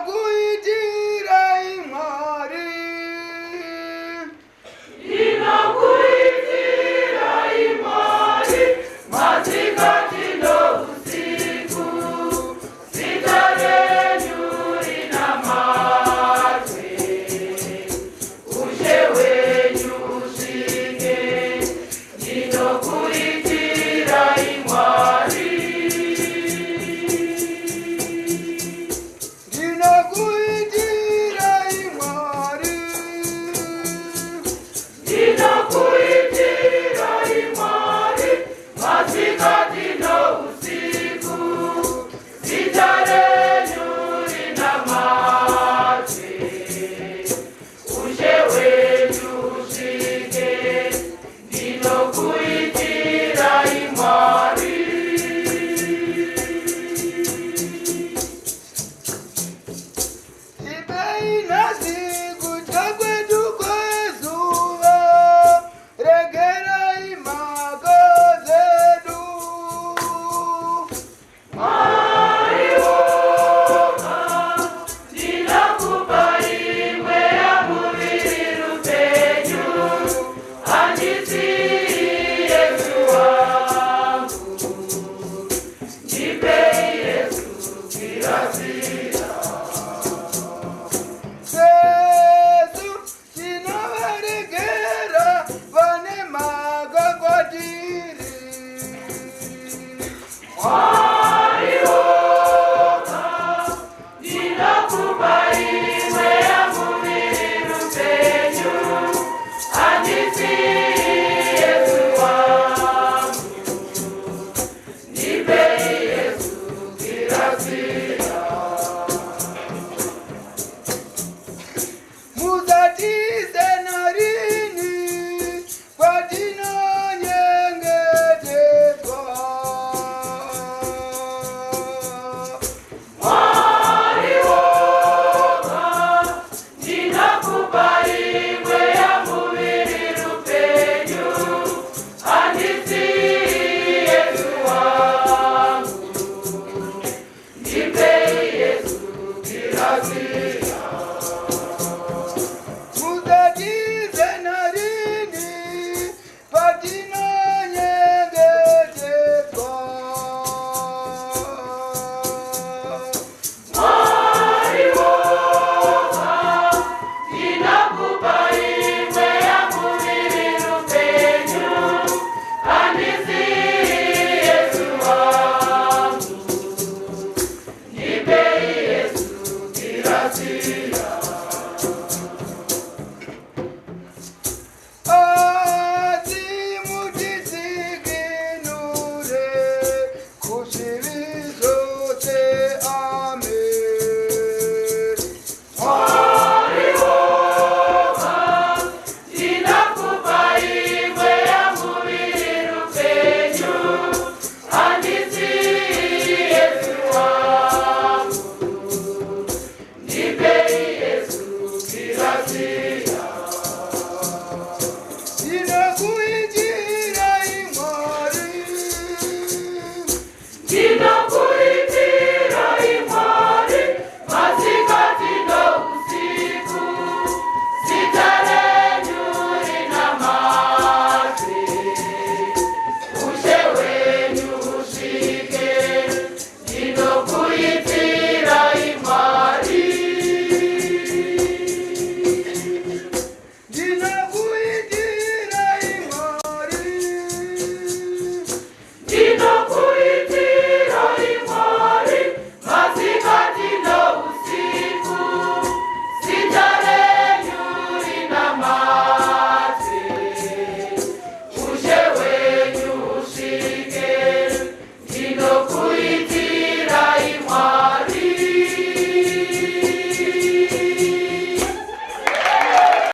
Ndinokuitira imwari. Ndinokuitira imwari. Masikati nousiku. Zita renyu rinamatwe. Ushe wenyu usvike. Ndinokuitira imwari. Ndinokuitira imwari. Ndinokuitira imwari. Masikati nousiku. Zita renyu rinamatwe. Ushe wenyu usvike. Ndinokuitira imwari. Ibei nasi kutya kwedu kwezuva. Regerai mhaka dzedu. Mariwoka, ndinakupa imwe yamuviri rupenyu. Handisi Yesu wangu. Ndipei Yesu kirasira. Jesu tinovaregera vane mhaka kwatiri. Mariwoka, ndinakupa imwe yamuviri rupenyu. Handisi Yesu wangu. Ndipei Yesu kirasira. Musatize narini kwatinonyengetedzwa. Mariwoka, ndinakupa imwe yamuviri rupenyu. Handisi Yesu wangu. Ndipei Yesu kirasira. Musatize narini kwatinonyengetedzwa. Mariwoka, ndinakupa imwe yamuviri rupenyu. Handisi Yesu wangu. Ndipei Yesu kirasira.